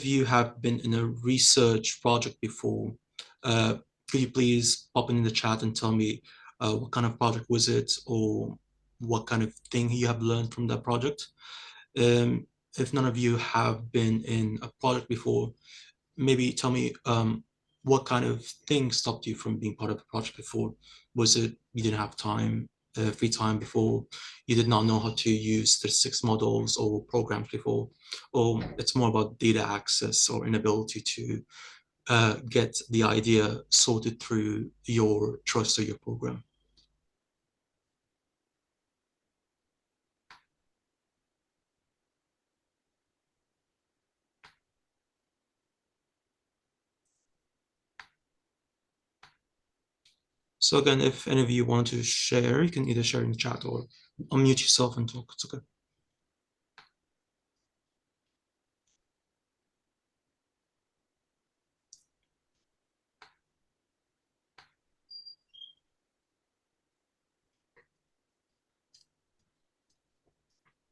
you have been in a research project before, uh, could you please pop in the chat and tell me what kind of project was it, or what kind of thing you have learned from that project? Um, if none of you have been in a project before, maybe tell me what kind of thing stopped you from being part of a project before? Was it you didn't have time, free time before? You did not know how to use statistics models or programs before? Or it's more about data access or inability to get the idea sorted through your trust or your program? So again, if any of you want to share, you can either share in the chat or unmute yourself and talk. It's okay.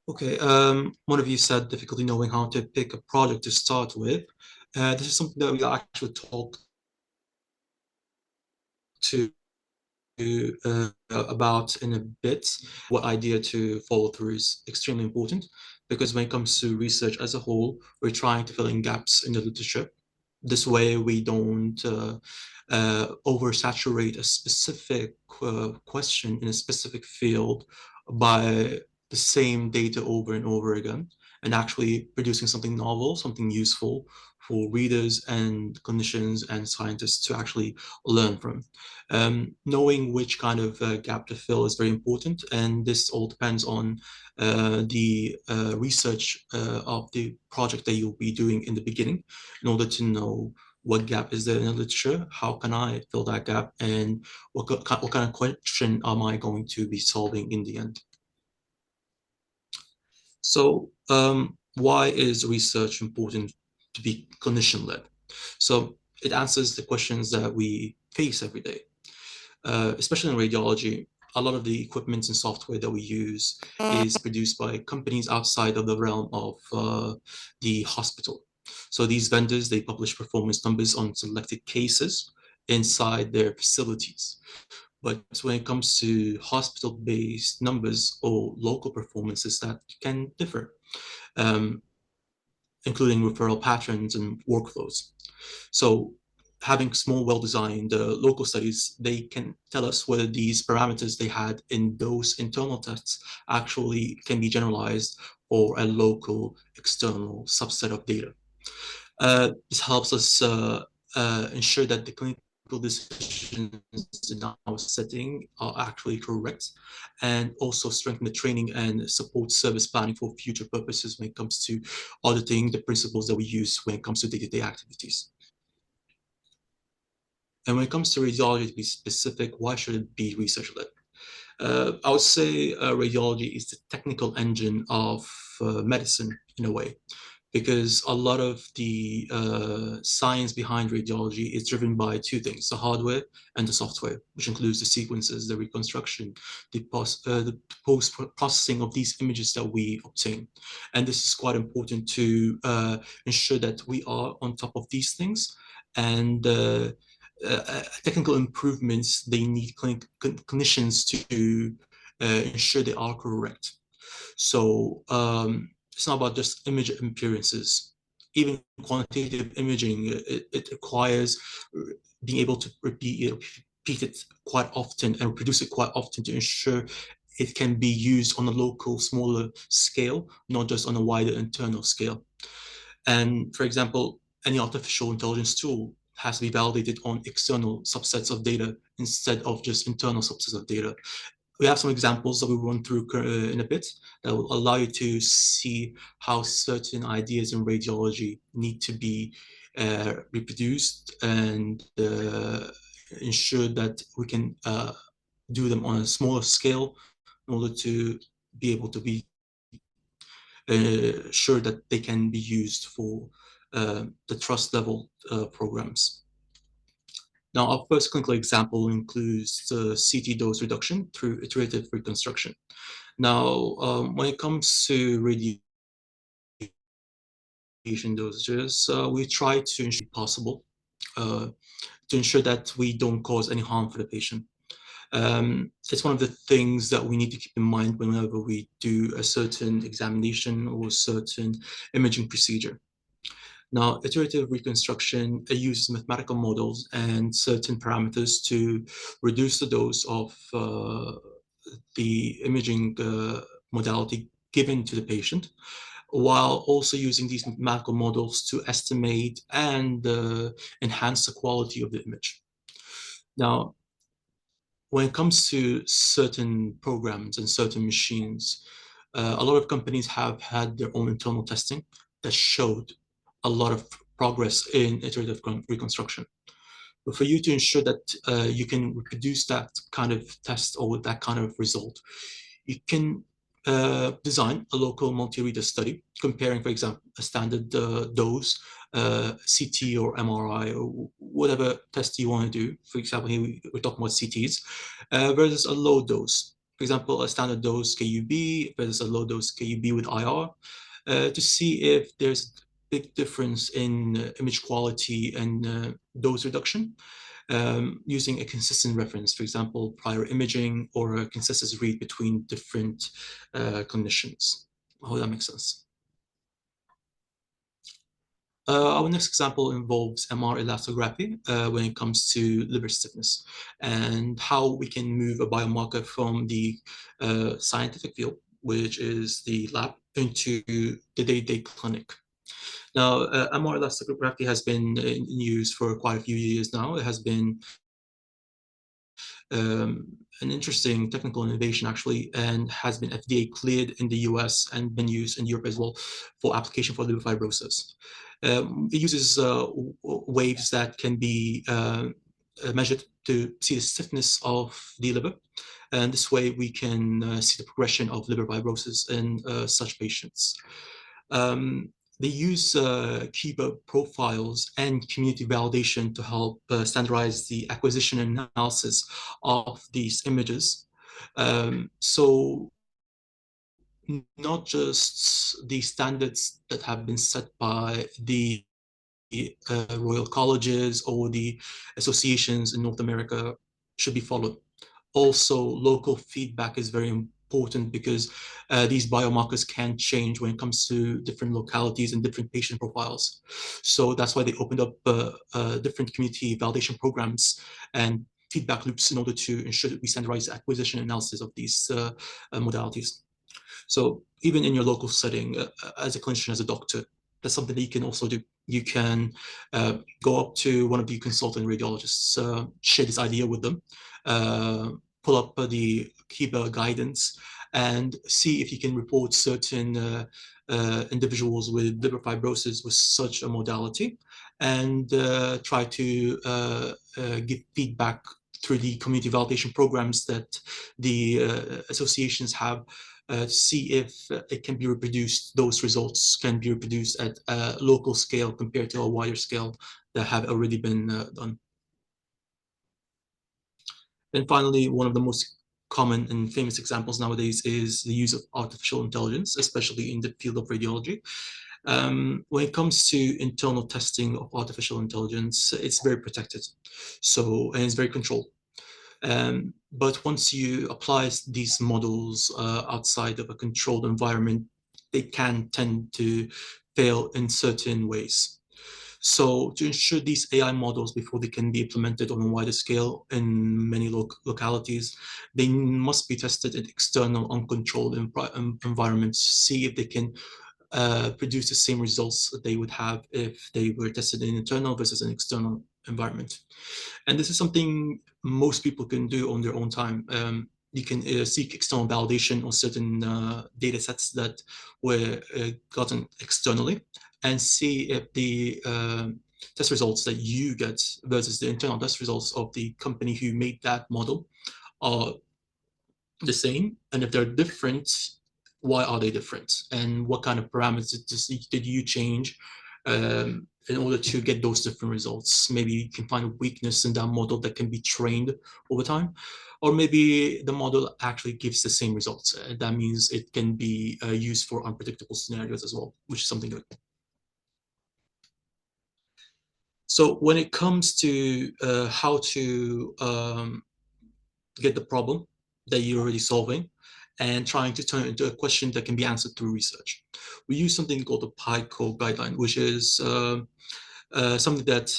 Okay, one of you said difficulty knowing how to pick a project to start with. This is something that we actually talked to about in a bit. What idea to follow through is extremely important because when it comes to research as a whole, we're trying to fill in gaps in the literature. This way, we don't oversaturate a specific question in a specific field by the same data over and over again, and actually producing something novel, something useful for readers and clinicians and scientists to actually learn from. Knowing which kind of gap to fill is very important, and this all depends on the research of the project that you'll be doing in the beginning in order to know what gap is there in the literature, how can I fill that gap, and what kind of question am I going to be solving in the end. So why is research important to be clinician-led? So it answers the questions that we face every day. Especially in radiology, a lot of the equipment and software that we use is produced by companies outside of the realm of the hospital. So these vendors, they publish performance numbers on selected cases inside their facilities. But when it comes to hospital-based numbers or local performances, that can differ, um, including referral patterns and workflows. So having small, well-designed local studies, they can tell us whether these parameters they had in those internal tests actually can be generalized for a local external subset of data. This helps us ensure that the clinical decisions in our setting are actually correct, and also strengthen the training and support service planning for future purposes when it comes to auditing the principles that we use when it comes to day-to-day activities. And when it comes to radiology, to be specific, why should it be research-led? I would say radiology is the technical engine of medicine in a way, because a lot of the science behind radiology is driven by two things: the hardware and the software, which includes the sequences, the reconstruction, the post-processing of these images that we obtain. And this is quite important to ensure that we are on top of these things, and technical improvements they need clinicians to ensure they are correct. So it's not about just image appearances. Even quantitative imaging, it requires being able to repeat it quite often and reproduce it quite often to ensure it can be used on a local, smaller scale, not just on a wider internal scale. And for example, any artificial intelligence tool has to be validated on external subsets of data instead of just internal subsets of data. We have some examples that we run through in a bit that will allow you to see how certain ideas in radiology need to be reproduced and ensure that we can do them on a smaller scale in order to be able to be sure that they can be used for the trust level programs. Now, our first clinical example includes CT dose reduction through iterative reconstruction. Now, when it comes to radiology, dosages, we try to ensure possible uh, to ensure that we don't cause any harm for the patient. It's one of the things that we need to keep in mind whenever we do a certain examination or certain imaging procedure. Now, iterative reconstruction uses mathematical models and certain parameters to reduce the dose of the imaging modality given to the patient, while also using these mathematical models to estimate and enhance the quality of the image. Now, when it comes to certain programs and certain machines, a lot of companies have had their own internal testing that showed a lot of progress in iterative reconstruction. But for you to ensure that you can reproduce that kind of test or that kind of result, you can design a local multi-reader study comparing, for example, a standard dose, CT or MRI or whatever test you want to do. For example, here we're talking about CTs versus a low dose. For example, a standard dose KUB versus a low dose KUB with IR to see if there's a big difference in image quality and dose reduction using a consistent reference, for example, prior imaging or a consistent read between different clinicians. I hope that makes sense. Our next example involves MR elastography when it comes to liver stiffness and how we can move a biomarker from the scientific field, which is the lab, into the day-to-day clinic. Now, MR elastography has been in use for quite a few years now. It has been an interesting technical innovation actually, and has been FDA cleared in the US and been used in Europe as well for application for liver fibrosis. It uses waves that can be measured to see the stiffness of the liver. And this way we can see the progression of liver fibrosis in such patients. They use Kiva profiles and community validation to help standardize the acquisition and analysis of these images. So not just the standards that have been set by the Royal Colleges or the associations in North America should be followed. Also, local feedback is very important because these biomarkers can change when it comes to different localities and different patient profiles. So that's why they opened up different community validation programs and feedback loops in order to ensure that we standardize the acquisition analysis of these modalities. So even in your local setting, as a clinician, as a doctor, that's something that you can also do. You can go up to one of the consultant radiologists, share this idea with them, pull up the Kiva guidance, and see if you can report certain individuals with liver fibrosis with such a modality, and try to give feedback through the community validation programs that the associations have to see if it can be reproduced, those results can be reproduced at a local scale compared to a wider scale that have already been done. And finally, one of the most common and famous examples nowadays is the use of artificial intelligence, especially in the field of radiology. When it comes to internal testing of artificial intelligence, it's very protected. So, and it's very controlled. But once you apply these models outside of a controlled environment, they can tend to fail in certain ways. So to ensure these AI models, before they can be implemented on a wider scale in many localities, they must be tested in external, uncontrolled environments, see if they can produce the same results that they would have if they were tested in internal versus an external environment. And this is something most people can do on their own time. You can seek external validation on certain data sets that were gotten externally and see if the test results that you get versus the internal test results of the company who made that model are the same. And if they're different, why are they different? And what kind of parameters did you change in order to get those different results? Maybe you can find a weakness in that model that can be trained over time. Or maybe the model actually gives the same results. That means it can be used for unpredictable scenarios as well, which is something good. So when it comes to how to get the problem that you're already solving and trying to turn it into a question that can be answered through research, we use something called the PICO guideline, which is something that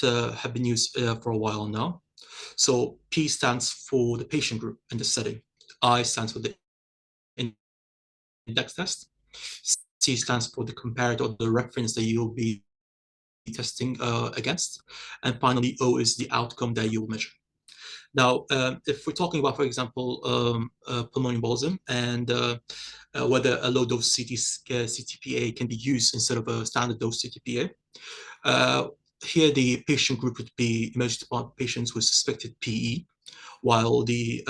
have been used for a while now. So P stands for the patient group and the setting. I stands for the index test. C stands for the comparator or the reference that you'll be testing against. And finally, O is the outcome that you will measure. Now, if we're talking about, for example, pulmonary embolism and whether a low dose CTPA can be used instead of a standard dose CTPA, here the patient group would be emergency department patients with suspected PE, while the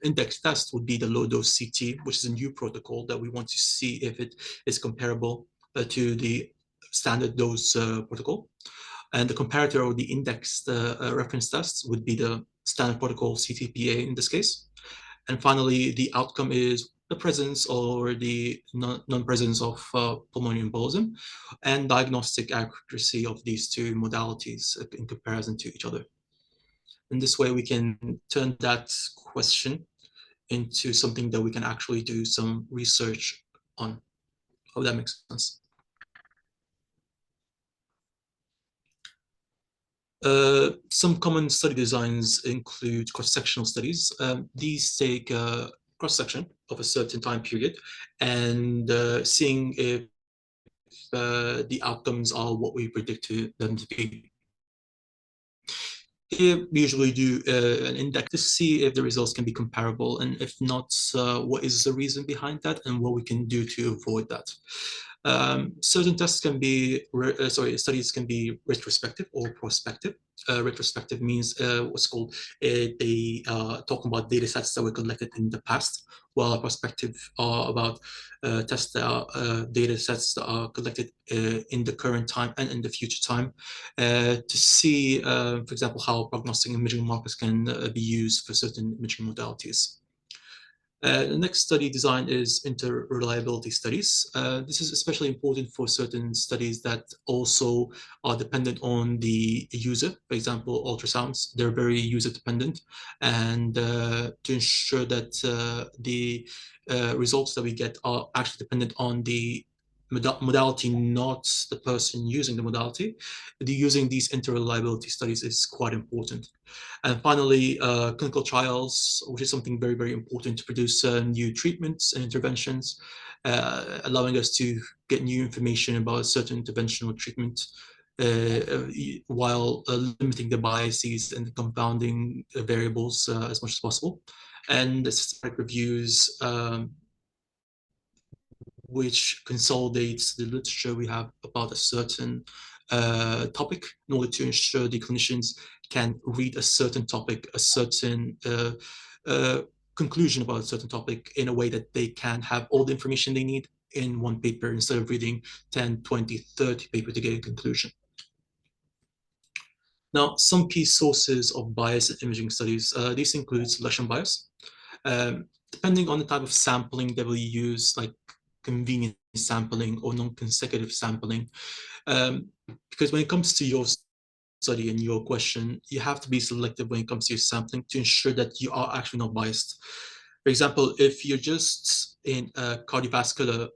index test would be the low dose CT, which is a new protocol that we want to see if it is comparable to the standard dose protocol. And the comparator or the indexed reference tests would be the standard protocol CTPA in this case. And finally, the outcome is the presence or the non-presence of pulmonary embolism and diagnostic accuracy of these two modalities in comparison to each other. In this way, we can turn that question into something that we can actually do some research on. Hope that makes sense. Some common study designs include cross-sectional studies. These take a cross-section of a certain time period and seeing if the outcomes are what we predict them to be. Here, we usually do an index to see if the results can be comparable, and if not, what is the reason behind that and what we can do to avoid that. Certain tests can be, studies can be retrospective or prospective. Retrospective means what's called they talking about data sets that were collected in the past, while prospective are about test data sets that are collected in the current time and in the future time to see, for example, how prognostic imaging markers can be used for certain imaging modalities. The next study design is interreliability studies. This is especially important for certain studies that also are dependent on the user. For example, ultrasounds, they're very user dependent. And to ensure that the results that we get are actually dependent on the modality, not the person using the modality, using these interreliability studies is quite important. And finally, clinical trials, which is something very, very important to produce new treatments and interventions, allowing us to get new information about a certain interventional treatment while limiting the biases and the confounding variables as much as possible. And the systematic reviews, which consolidates the literature we have about a certain topic in order to ensure the clinicians can read a certain topic, a certain conclusion about a certain topic in a way that they can have all the information they need in one paper instead of reading 10, 20, 30 papers to get a conclusion. Now, some key sources of bias in imaging studies, this includes selection bias. Depending on the type of sampling that we use, like convenience sampling or non-consecutive sampling, because when it comes to your study and your question, you have to be selective when it comes to your sampling to ensure that you are actually not biased. For example, if you're just in a cardiovascular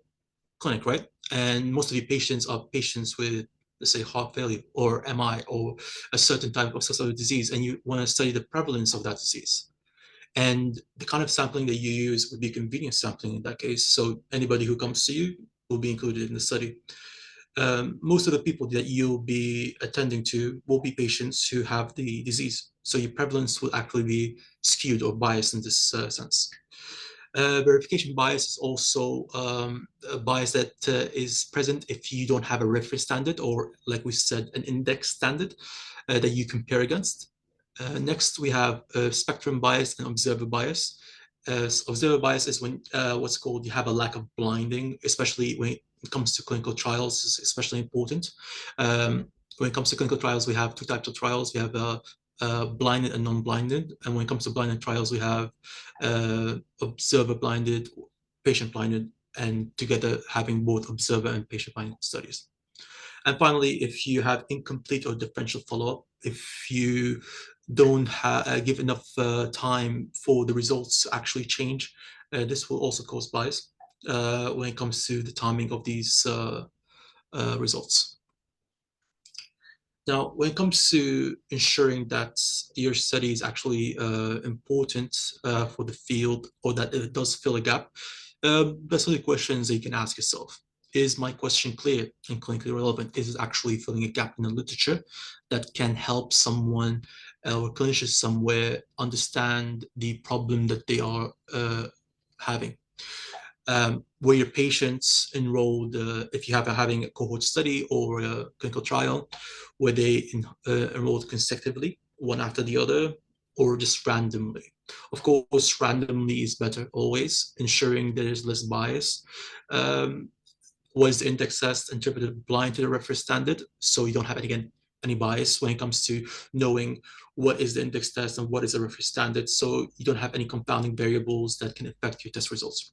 clinic, right, and most of your patients are patients with, let's say, heart failure or MI or a certain type of cellular disease, and you want to study the prevalence of that disease, and the kind of sampling that you use would be convenience sampling in that case. So anybody who comes to you will be included in the study. Most of the people that you'll be attending to will be patients who have the disease. So your prevalence will actually be skewed or biased in this sense. Verification bias is also a bias that is present if you don't have a reference standard or, like we said, an index standard that you compare against. Next, we have spectrum bias and observer bias. Observer bias is when what's called you have a lack of blinding, especially when it comes to clinical trials, is especially important. When it comes to clinical trials, we have two types of trials. We have blinded and non-blinded. And when it comes to blinded trials, we have observer blinded, patient blinded, and together having both observer and patient blinded studies. And finally, if you have incomplete or differential follow-up, if you don't give enough time for the results to actually change, this will also cause bias when it comes to the timing of these results. Now, when it comes to ensuring that your study is actually important for the field, or that it does fill a gap, that's the questions that you can ask yourself. Is my question clear and clinically relevant? Is it actually filling a gap in the literature that can help someone or clinician somewhere understand the problem that they are having? Were your patients enrolled, if you have having a cohort study or a clinical trial, were they enrolled consecutively, one after the other, or just randomly? Of course, randomly is better always, ensuring there is less bias. Was the index test interpreted blind to the reference standard? So you don't have, again, any bias when it comes to knowing what is the index test and what is the reference standard. So you don't have any confounding variables that can affect your test results.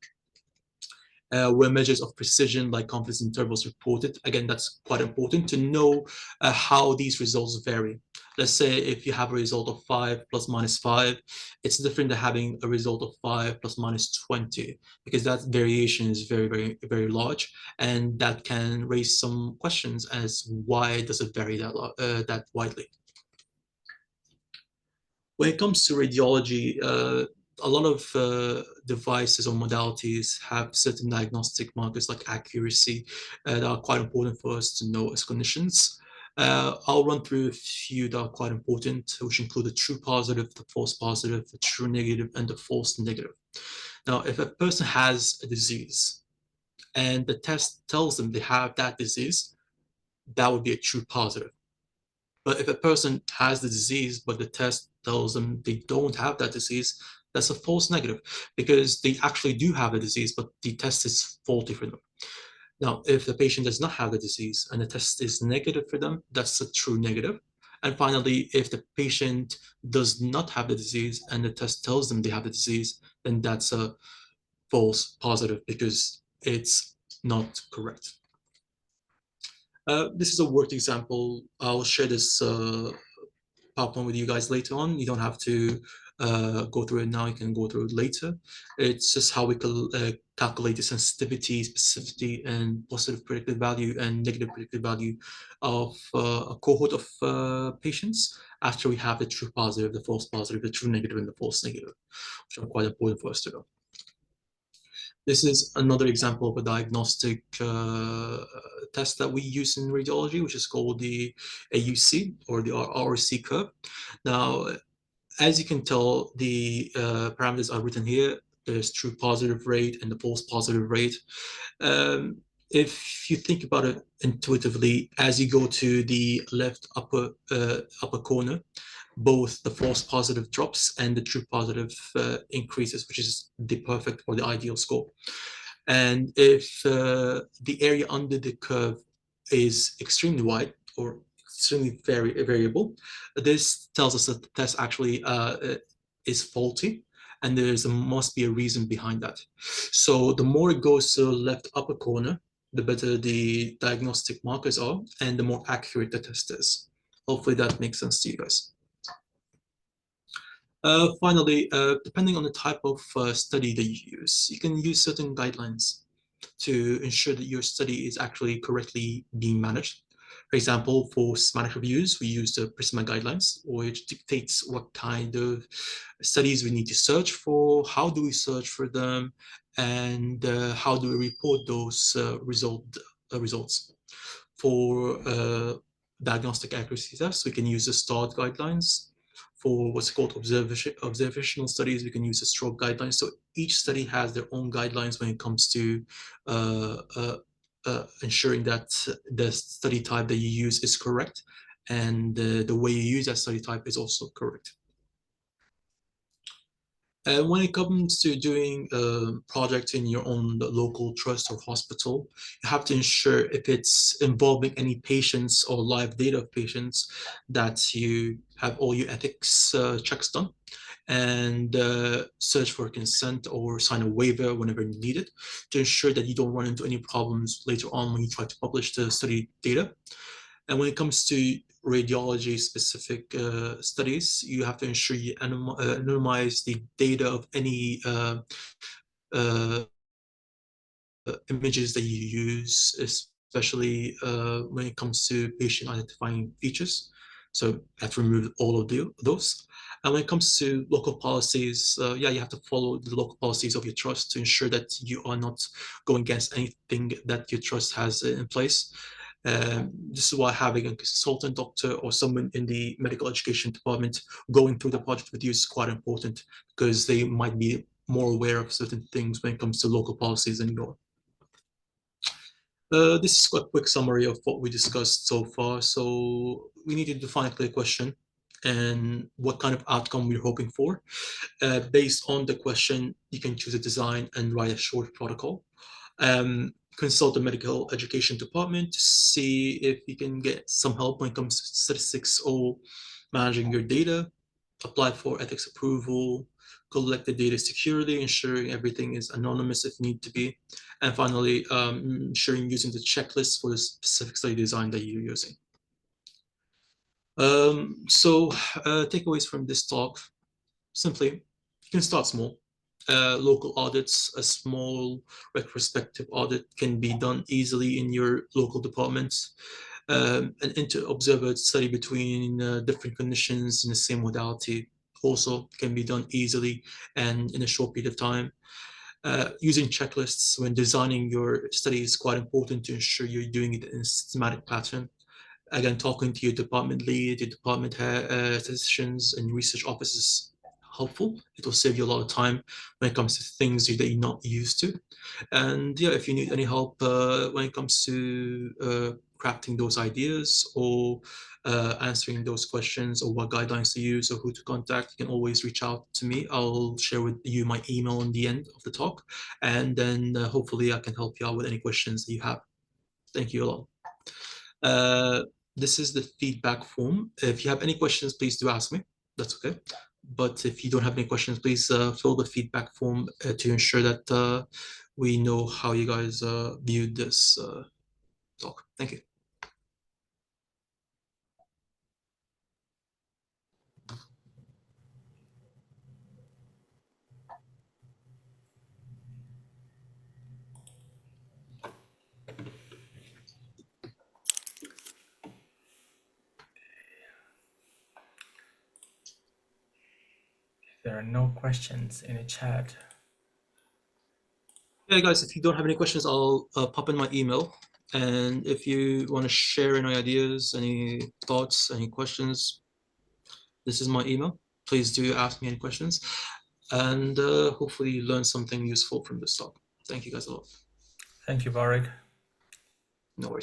Where measures of precision like confidence intervals reported. Again, that's quite important to know how these results vary. Let's say if you have a result of 5 plus minus 5, it's different than having a result of 5 plus minus 20, because that variation is very, very, very large, and that can raise some questions as why does it vary that widely. When it comes to radiology, a lot of devices or modalities have certain diagnostic markers like accuracy that are quite important for us to know as clinicians. I'll run through a few that are quite important, which include the true positive, the false positive, the true negative, and the false negative. Now, if a person has a disease and the test tells them they have that disease, that would be a true positive. But if a person has the disease, but the test tells them they don't have that disease, that's a false negative, because they actually do have a disease, but the test is faulty for them. Now, if the patient does not have the disease and the test is negative for them, that's a true negative. And finally, if the patient does not have the disease and the test tells them they have the disease, then that's a false positive because it's not correct. This is a worked example. I'll share this PowerPoint with you guys later on. You don't have to go through it now. You can go through it later. It's just how we calculate the sensitivity, specificity, and positive predictive value and negative predictive value of a cohort of patients after we have the true positive, the false positive, the true negative, and the false negative, which are quite important for us to know. This is another example of a diagnostic test that we use in radiology, which is called the AUC, or the RRC curve. Now, as you can tell, the parameters are written here. There's true positive rate and the false positive rate. If you think about it intuitively, as you go to the left upper corner, both the false positive drops and the true positive increases, which is the perfect or the ideal score. And if the area under the curve is extremely wide or extremely variable, this tells us that the test actually is faulty, and must be a reason behind that. So the more it goes to the left upper corner, the better the diagnostic markers are, and the more accurate the test is. Hopefully that makes sense to you guys. Finally, depending on the type of study that you use, you can use certain guidelines to ensure that your study is actually correctly being managed. For example, for systematic reviews, we use the PRISMA guidelines, which dictates what kind of studies we need to search for, how do we search for them, and how do we report those results. For diagnostic accuracy tests, we can use the START guidelines. For what's called observational studies, we can use the stroke guidelines. So each study has their own guidelines when it comes to ensuring that the study type that you use is correct, and the way you use that study type is also correct. When it comes to doing a project in your own local trust or hospital, you have to ensure if it's involving any patients or live data of patients that you have all your ethics checks done. and search for consent or sign a waiver whenever needed to ensure that you don't run into any problems later on when you try to publish the study data. And when it comes to radiology specific studies, you have to ensure you anonymize the data of any uh, images that you use, especially when it comes to patient identifying features. So you have to remove all of those. And when it comes to local policies, yeah, you have to follow the local policies of your trust to ensure that you are not going against anything that your trust has in place. This is why having a consultant doctor or someone in the medical education department going through the project with you is quite important, because they might be more aware of certain things when it comes to local policies than you are. This is a quick summary of what we discussed so far. So we need to define a clear question and what kind of outcome we're hoping for. Based on the question, you can choose a design and write a short protocol. Consult the medical education department to see if you can get some help when it comes to statistics or managing your data. Apply for ethics approval, collect the data securely, ensuring everything is anonymous if need to be. And finally, ensuring using the checklist for the specific study design that you're using. So takeaways from this talk, simply, you can start small. Local audits, a small retrospective audit can be done easily in your local departments. An inter-observer study between different conditions in the same modality also can be done easily and in a short period of time. Using checklists when designing your study is quite important to ensure you're doing it in a systematic pattern. Again, talking to your department lead, your department statisticians, and research offices helpful. It will save you a lot of time when it comes to things that you're not used to. And yeah, if you need any help when it comes to crafting those ideas or answering those questions or what guidelines to use or who to contact, you can always reach out to me. I'll share with you my email in the end of the talk, and then hopefully I can help you out with any questions that you have. Thank you a lot. Uh, this is the feedback form. If you have any questions, please do ask me. That's okay. But if you don't have any questions, please fill the feedback form to ensure that we know how you guys viewed this talk. Thank you. There are no questions in the chat. Yeah, guys, if you don't have any questions, I'll pop in my email. And if you want to share any ideas, any thoughts, any questions, this is my email. Please do ask me any questions. And hopefully you learn something useful from this talk. Thank you guys a lot. Thank you, Barik. No worries.